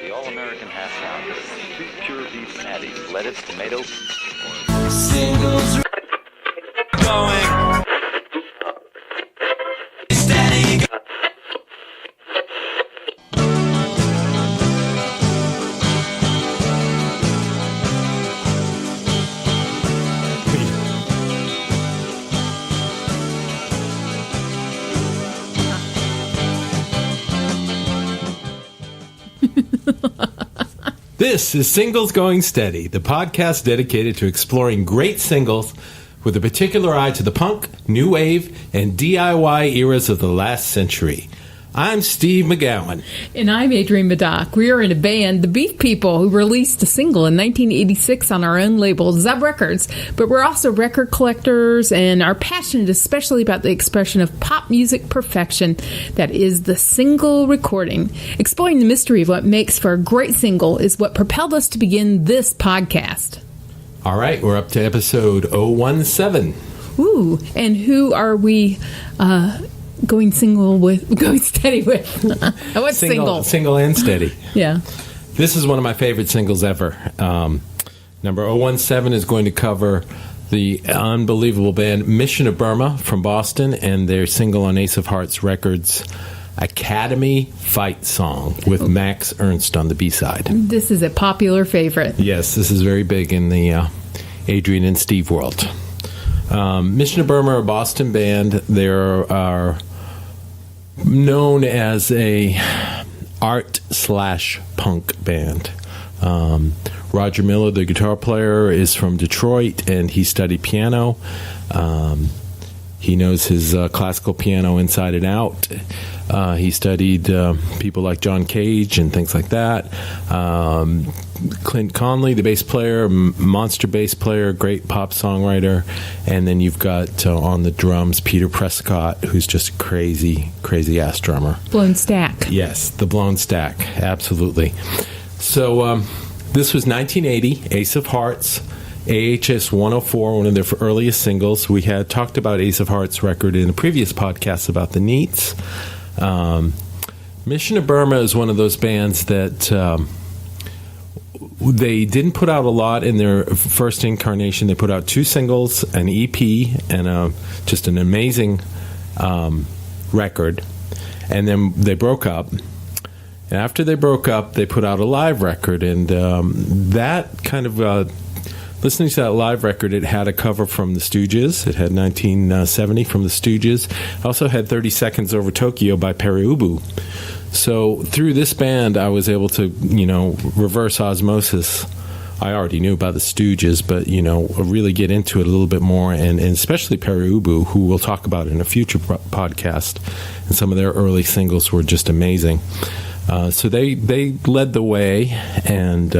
the all-American half pound of 2 pure beef patties, lettuce, tomato. Singles going steady. This is Singles Going Steady, the podcast dedicated to exploring great singles with a particular eye to the punk, new wave, and DIY eras of the last century. I'm Steve McGowan. And I'm Adrienne Meddock. We are in a band, the Beef People, who released a single in 1986 on our own label, Zub Records. But we're also record collectors and are passionate especially about the expression of pop music perfection that is the single recording. Exploring the mystery of what makes for a great single is what propelled us to begin this podcast. All right, we're up to episode 017. Ooh, and who are we going steady with? What's single? Single and steady. Yeah. This is one of my favorite singles ever. Number 017 is going to cover the unbelievable band Mission of Burma from Boston and their single on Ace of Hearts Records, Academy Fight Song, with Max Ernst on the B-side. This is a popular favorite. Yes, this is very big in the Adrienne and Steve world. Mission of Burma are a Boston band. They are known as a art/punk band. Roger Miller, the guitar player, is from Detroit, and he studied piano. He knows his classical piano inside and out. He studied people like John Cage and things like that. Clint Conley, the bass player, monster bass player, great pop songwriter. And then you've got on the drums Peter Prescott, who's just a crazy, crazy ass drummer. Blown Stack. Yes, the Blown Stack, absolutely. So this was 1980, Ace of Hearts. AHS 104, one of their earliest singles. We had talked about Ace of Hearts record in a previous podcast about the Neats. Mission of Burma is one of those bands that they didn't put out a lot in their first incarnation. They put out 2 singles, an EP, and just an amazing record. And then they broke up. And after they broke up, they put out a live record, and that kind of... listening to that live record, it had a cover from the Stooges. It had 1970 from the Stooges. It also had 30 Seconds Over Tokyo by Pere Ubu. So through this band, I was able to, reverse osmosis. I already knew about the Stooges, but, really get into it a little bit more, and especially Pere Ubu, who we'll talk about in a future podcast. And some of their early singles were just amazing. So they led the way, and...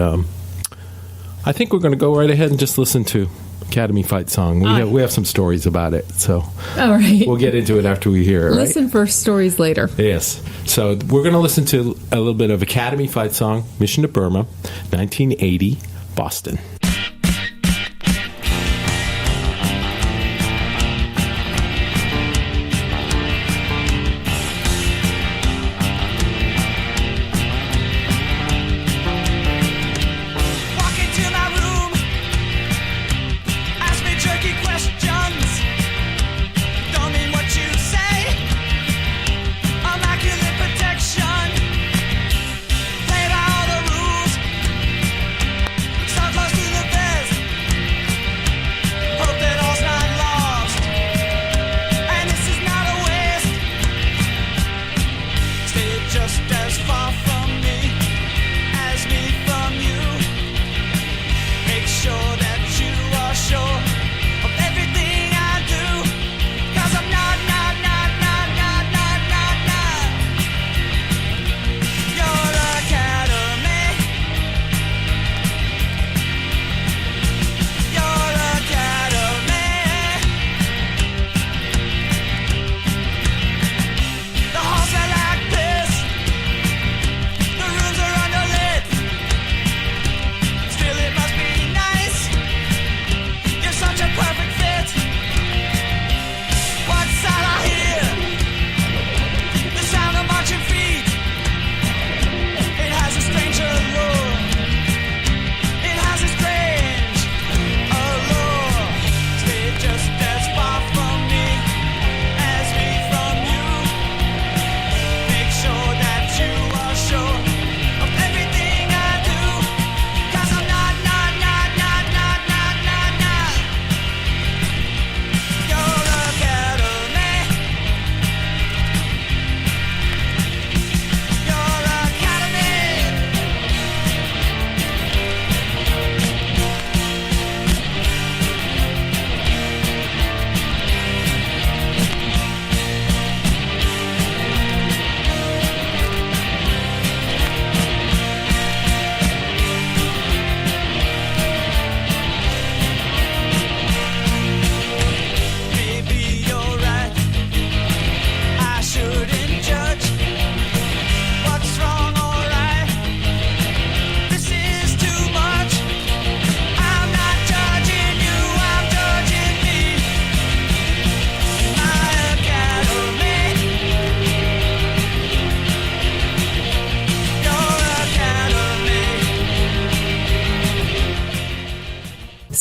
I think we're going to go right ahead and just listen to Academy Fight Song. We have some stories about it, so all right. We'll get into it after we hear it, right? Listen first, stories later. Yes. So we're going to listen to a little bit of Academy Fight Song, Mission to Burma, 1980, Boston.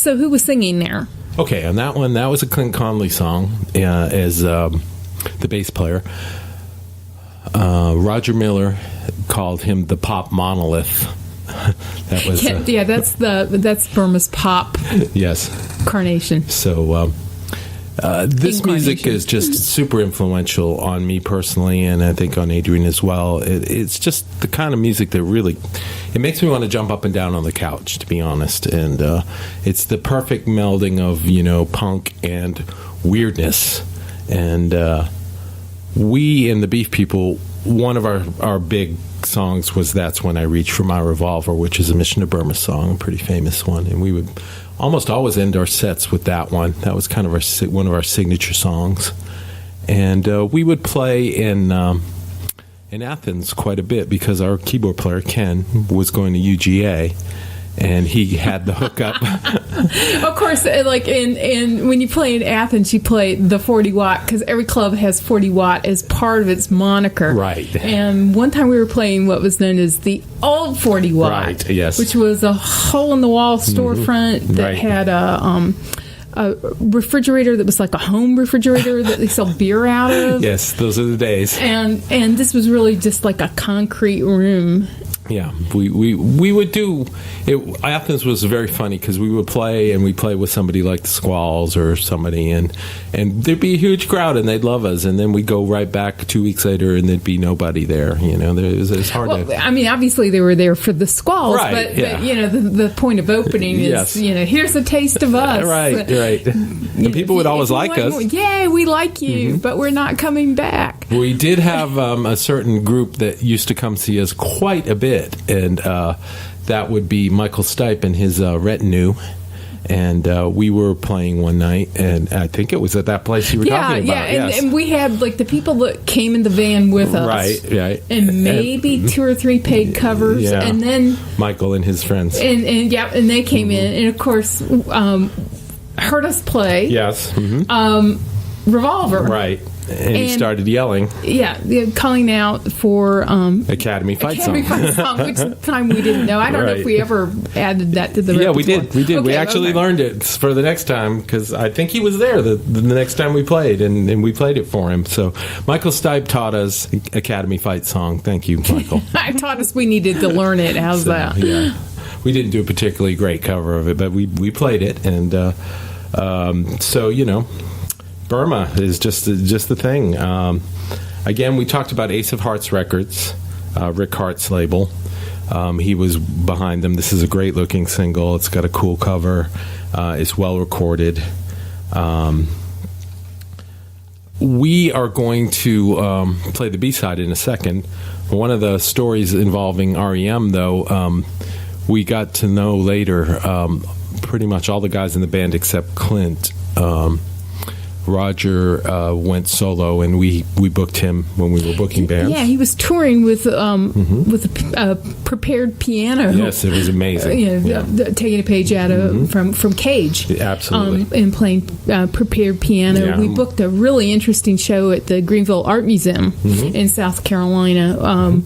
So who was singing there? Okay, on that one, that was a Clint Conley song as the bass player. Roger Miller called him the pop monolith. That was that's Burma's pop. Yes, carnation. So this music is just super influential on me personally, and I think on Adrienne as well. It's just the kind of music that really it makes me want to jump up and down on the couch, to be honest. And it's the perfect melding of punk and weirdness. And we in the Beef People, one of our big songs was "That's When I Reach for My Revolver," which is a Mission to Burma song, a pretty famous one, and we would almost always end our sets with that one. That was kind of one of our signature songs, and we would play in Athens quite a bit because our keyboard player Ken was going to UGA. And he had the hookup. Of course, like in when you play in Athens, you play the 40 watt because every club has 40 watt as part of its moniker. Right. And one time we were playing what was known as the old 40 watt. Right. Yes. Which was a hole in the wall storefront that had a refrigerator that was like a home refrigerator that they sell beer out of. Yes, those are the days. And this was really just like a concrete room. Yeah, we would do it. Athens was very funny because we would play and we'd play with somebody like the Squalls or somebody, and there'd be a huge crowd and they'd love us, and then we'd go right back 2 weeks later and there'd be nobody there. It's hard to. I mean, obviously they were there for the Squalls, right, but the point of opening is here's a taste of us. Right. And people would always like us. Yeah, we like you, but we're not coming back. We did have a certain group that used to come see us quite a bit. And that would be Michael Stipe and his retinue. And we were playing one night, and I think it was at that place you were talking about. Yeah, and we had like the people that came in the van with us. Right. And maybe 2 or 3 paid covers. Yeah. And then Michael and his friends. And they came in, and of course, heard us play. Yes. Revolver. Right. And he started yelling. Yeah, calling out for Academy Fight Song. Which time we didn't know. I don't know if we ever added that to the repertoire. We did. Okay, we actually learned it for the next time because I think he was there the next time we played, and we played it for him. So Michael Stipe taught us Academy Fight Song. Thank you, Michael. I taught us we needed to learn it. How's that? Yeah. We didn't do a particularly great cover of it, but we played it, and so Burma is just the thing. Again, we talked about Ace of Hearts Records, Rick Hart's label. He was behind them. This is a great-looking single. It's got a cool cover. It's well recorded. We are going to play the B-side in a second. One of the stories involving REM, though, we got to know later pretty much all the guys in the band except Clint. Roger went solo, and we booked him when we were booking bands. Yeah, he was touring with a prepared piano. Yes, it was amazing. Taking a page out of from Cage. Absolutely. And playing prepared piano. Yeah. We booked a really interesting show at the Greenville Art Museum in South Carolina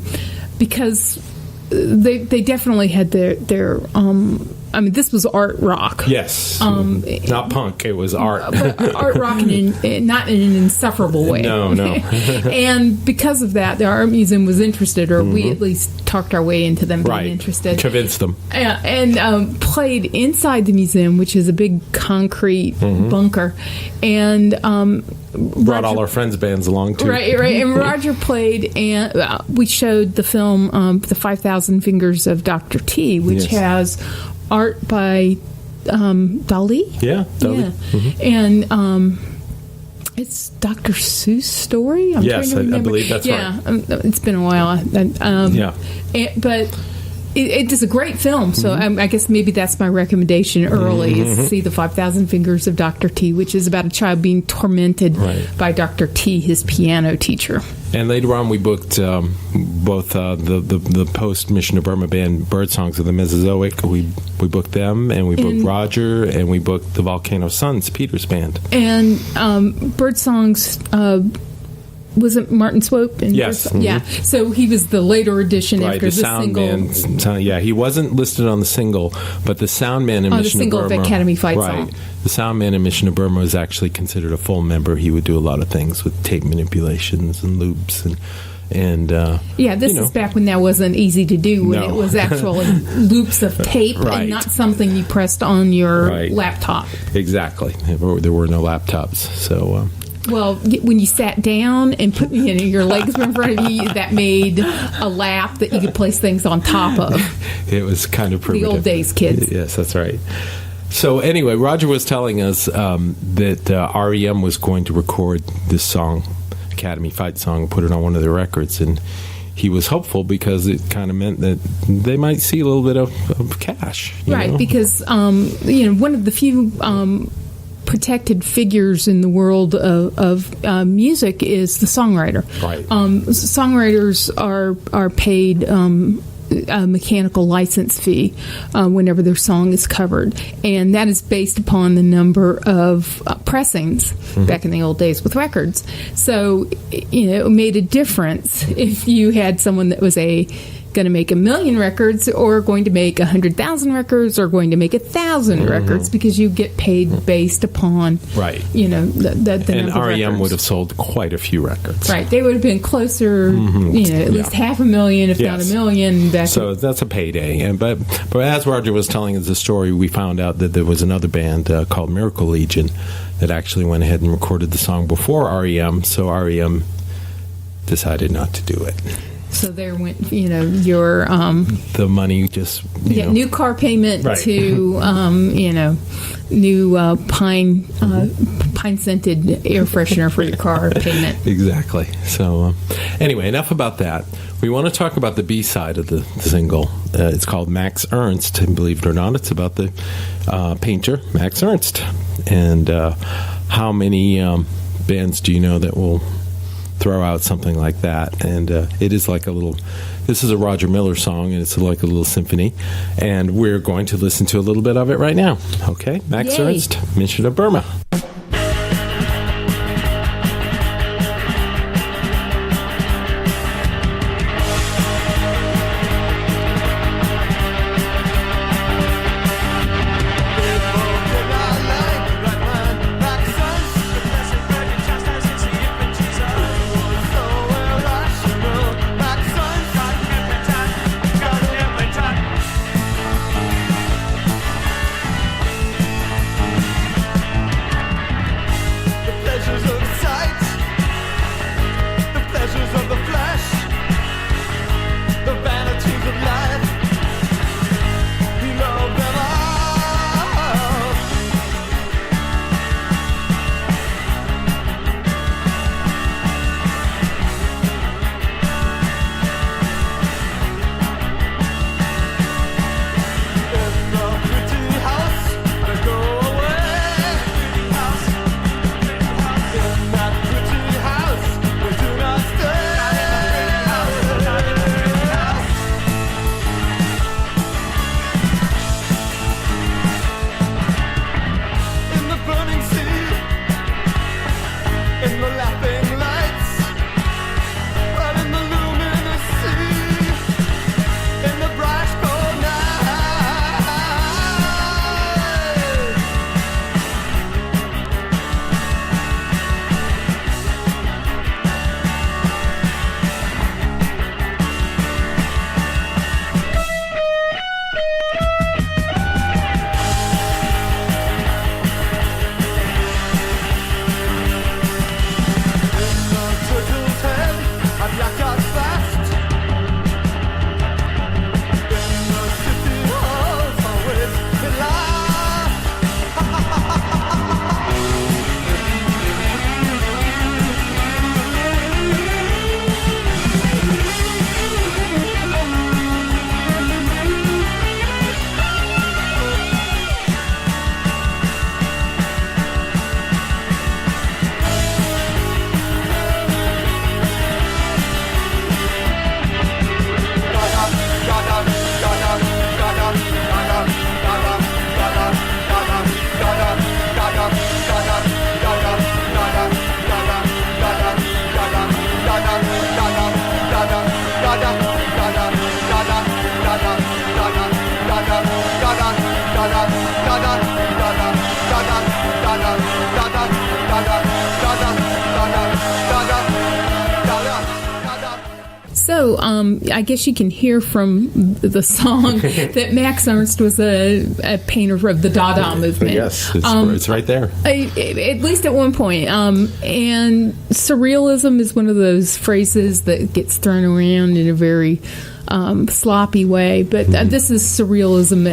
because they definitely had their I mean, this was art rock. Yes. Not punk. It was art. But art rock, not in an insufferable way. No. And because of that, the art museum was interested, or we at least talked our way into them being interested. Convinced them. And played inside the museum, which is a big concrete bunker. And brought all our friends' bands along, too. Right. And Roger played, and we showed the film The 5,000 Fingers of Dr. T, which has art by Dali. Yeah, Dali. Yeah. And it's Dr. Seuss' story. Yes, I believe that's right. Yeah, it's been a while. But it is a great film, so I guess maybe that's my recommendation early is to see The 5,000 Fingers of Dr. T, which is about a child being tormented by Dr. T, his piano teacher. And later on, we booked both the post-Mission to Burma band Birdsongs of the Mesozoic. We booked them, and we booked Roger, and we booked the Volcano Suns, Peter's band. And Birdsongs wasn't Martin Swope? And Yes. Mm-hmm. Yeah. So he was the later addition Right, after the sound single. man. Yeah, he wasn't listed on the single, but the sound man in On the Mission single to of Burma. Academy Fight right, song. the sound man in Mission to Burma was actually considered a full member. He would do a lot of things with tape manipulations and loops and Yeah, this you know. is back when that wasn't easy to do, when No. it was actual loops of tape Right. and not something you pressed on your Right. laptop. Exactly. There were no laptops, so. Well, when you sat down and put your legs were in front of you, that made a lap that you could place things on top of. It was kind of primitive. The old days, kids. Yes, that's right. So anyway, Roger was telling us that REM was going to record this song, Academy Fight song, and put it on one of their records, and he was hopeful because it kind of meant that they might see a little bit of cash. you Right, know? because one of the few protected figures in the world of music is the songwriter. Right. Songwriters are paid a mechanical license fee whenever their song is covered, and that is based upon the number of pressings back in the old days with records. So it made a difference if you had someone that was going to make 1 million records or going to make 100,000 records or going to make 1,000 records, because you get paid based upon Right. the And number of REM records. would have sold quite a few records. Right, they would have been closer, at least 500,000, if not Yes. 1 million. Back So that's a payday. But as Roger was telling us the story, we found out that there was another band called Miracle Legion that actually went ahead and recorded the song before REM. So REM decided not to do it. So there went, your The money just new car payment Right. to new pine scented air freshener for your car payment. Exactly. So anyway, enough about that. We want to talk about the B side of the single. It's called Max Ernst, and believe it or not, it's about the painter Max Ernst. And how many bands do you know that will throw out something like that? And it is like this is a Roger Miller song, and it's like a little symphony, and we're going to listen to a little bit of it right now. Okay, Max Yay. Ernst, Mission of Burma. Got So, I guess you can hear from the song that Max Ernst was a painter of the Dada movement. Yes, it's right there. At least at one point. And surrealism is one of those phrases that gets thrown around in a very sloppy way. But this is surrealism,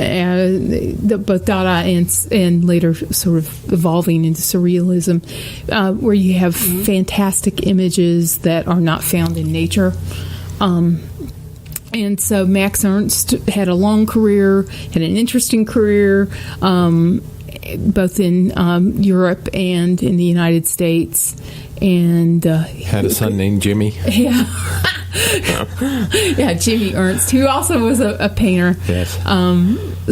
both Dada and later sort of evolving into surrealism, where you have fantastic images that are not found in nature. And so Max Ernst had a long career, had an interesting career, both in Europe and in the United States. And had a son named Jimmy. Yeah. Yeah, Jimmy Ernst, who also was a painter. Yes.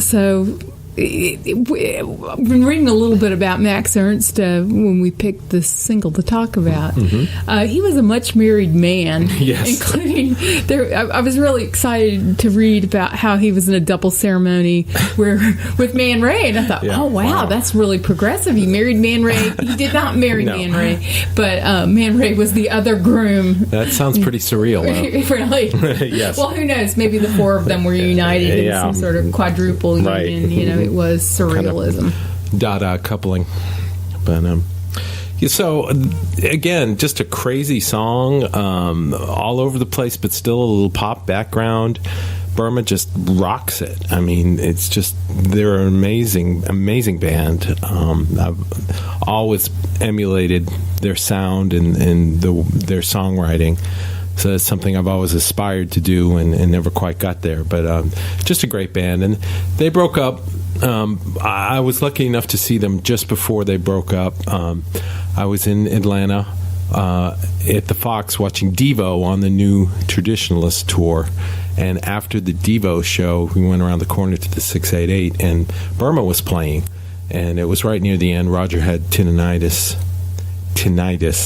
So I've been reading a little bit about Max Ernst when we picked this single to talk about. He was a much married man, Yes. including I was really excited to read about how he was in a double ceremony with Man Ray, and I thought, Yeah. oh wow, that's really progressive. He married Man Ray. He did not marry No. Man Ray, but Man Ray was the other groom. That sounds pretty surreal, though. Really? Yes. Well, who knows? Maybe the four of them were united in some sort of quadruple Right. union. You know, it was surrealism. Dada coupling. But so again, just a crazy song, all over the place, but still a little pop background. Burma just rocks it. I mean, it's just, they're an amazing band. I've always emulated their sound and their songwriting. So that's something I've always aspired to do and never quite got there. But just a great band. And they broke up. I was lucky enough to see them just before they broke up. I was in Atlanta at the Fox watching Devo on the new Traditionalist tour. And after the Devo show, we went around the corner to the 688, and Burma was playing. And it was right near the end. Roger had tinnitus,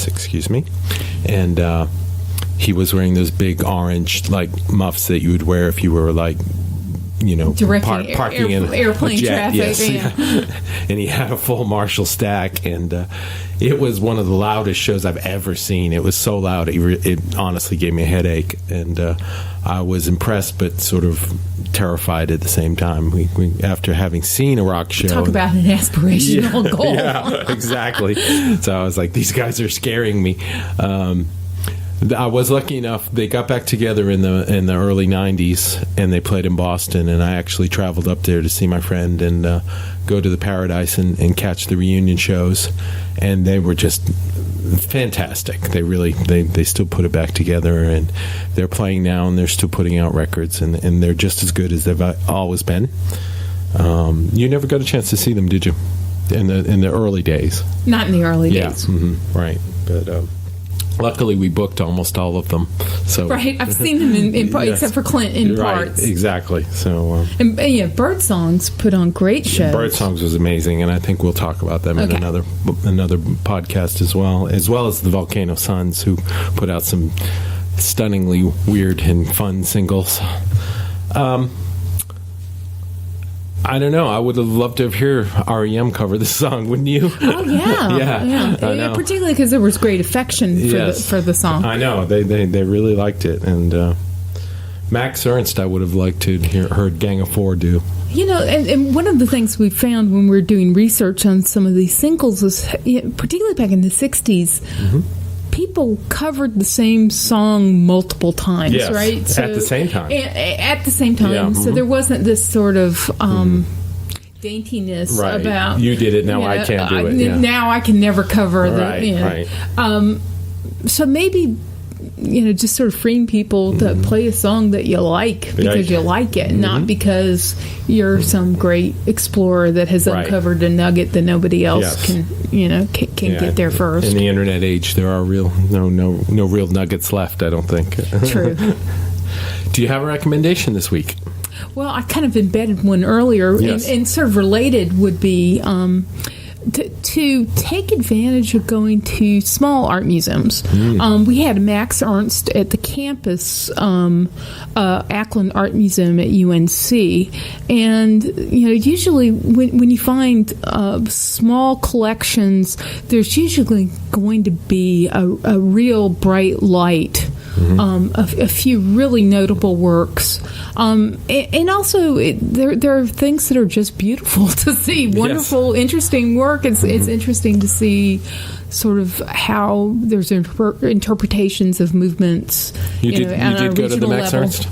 excuse me. And he was wearing those big orange muffs that you would wear if you were parking in airplane a jet. traffic. Yes. Yeah. And he had a full Marshall stack, and it was one of the loudest shows I've ever seen. It was so loud, it honestly gave me a headache, and I was impressed but sort of terrified at the same time. We after having seen a rock show, Talk about an aspirational goal. Yeah, exactly. So I was like, these guys are scaring me. I was lucky enough, they got back together in the early 90s, and they played in Boston, and I actually traveled up there to see my friend and go to the Paradise and catch the reunion shows, and they were just fantastic. They really, they still put it back together, and they're playing now, and they're still putting out records, and they're just as good as they've always been. You never got a chance to see them, did you? In the early days? Not in the early days. Right. But luckily, we booked almost all of them. So Right, I've seen them in Yes. except for Clint in right, parts. exactly. So And Bird Songs put on great shows. Bird Songs was amazing, and I think we'll talk about them in Okay. another podcast as well as the Volcano Suns, who put out some stunningly weird and fun singles. I don't know. I would have loved to have heard REM cover this song, wouldn't you? Oh yeah, Yeah, I know. particularly because there was great affection for Yes. the song. I know they really liked it, and Max Ernst, I would have liked to heard Gang of Four do. You know, and one of the things we found when we were doing research on some of these singles was, particularly back in the 60s, people covered the same song multiple times, Yes, right? at the same time. At the same time. Yeah, So there wasn't this sort of daintiness Right. about... You did it, now I can't do it. Yeah. Now I can never cover the... Right. So maybe... just sort of freeing people to play a song that you like because Right. you like it, not because you're some great explorer that has Right. uncovered a nugget that nobody else Yes. can Yeah, get there first. In the internet age, there are no real nuggets left, I don't think. True. Do you have a recommendation this week? Well, I kind of embedded one earlier, Yes. and sort of related would be to take advantage of going to small art museums. We had Max Ernst at the campus Ackland Art Museum at UNC, and usually when you find small collections, there's usually going to be a real bright light. A few really notable works, and also there are things that are just beautiful to see. Wonderful, interesting work. It's interesting to see sort of how there's interpretations of movements. You did go to the Max Ernst?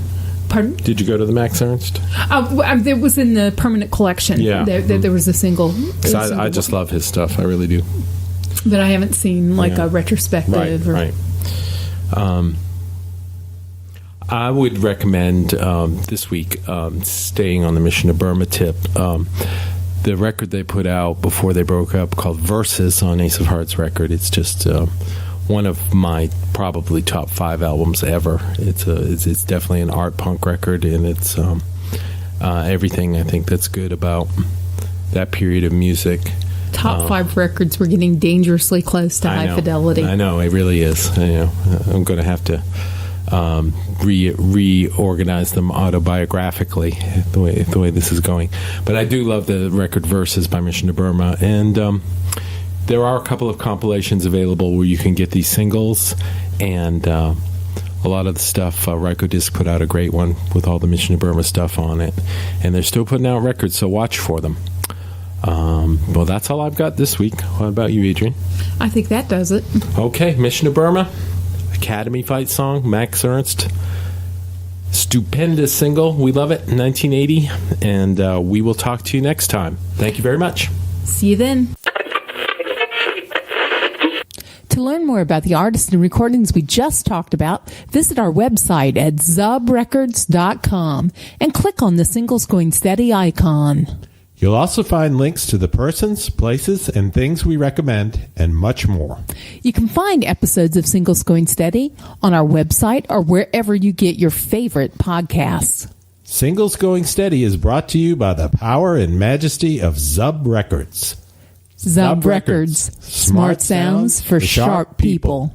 Pardon? Did you go to the Max Ernst? It was in the permanent collection. Yeah, there was a single. I just love his stuff. I really do. But I haven't seen a retrospective. Right. I would recommend this week, staying on the Mission to Burma tip, the record they put out before they broke up called Verses on Ace of Hearts record. It's just one of my probably top 5 albums ever. It's definitely an art punk record, and it's everything I think that's good about that period of music. Top 5 records. We're getting dangerously close to high fidelity. I know, it really is. I'm going to have to reorganize them autobiographically the way this is going. But I do love the record Verses by Mission to Burma, and there are a couple of compilations available where you can get these singles, and a lot of the stuff, Ryko Disc put out a great one with all the Mission to Burma stuff on it, and they're still putting out records, so watch for them. Well, that's all I've got this week. What about you, Adrienne? I think that does it. Okay, Mission to Burma, Academy fight song, Max Ernst. Stupendous single. We love it. 1980. And we will talk to you next time. Thank you very much. See you then. To learn more about the artists and recordings we just talked about, visit our website at zubrecords.com and click on the Singles Going Steady icon. You'll also find links to the persons, places, and things we recommend, and much more. You can find episodes of Singles Going Steady on our website or wherever you get your favorite podcasts. Singles Going Steady is brought to you by the power and majesty of Zub Records. Zub Records. Smart sounds for sharp people.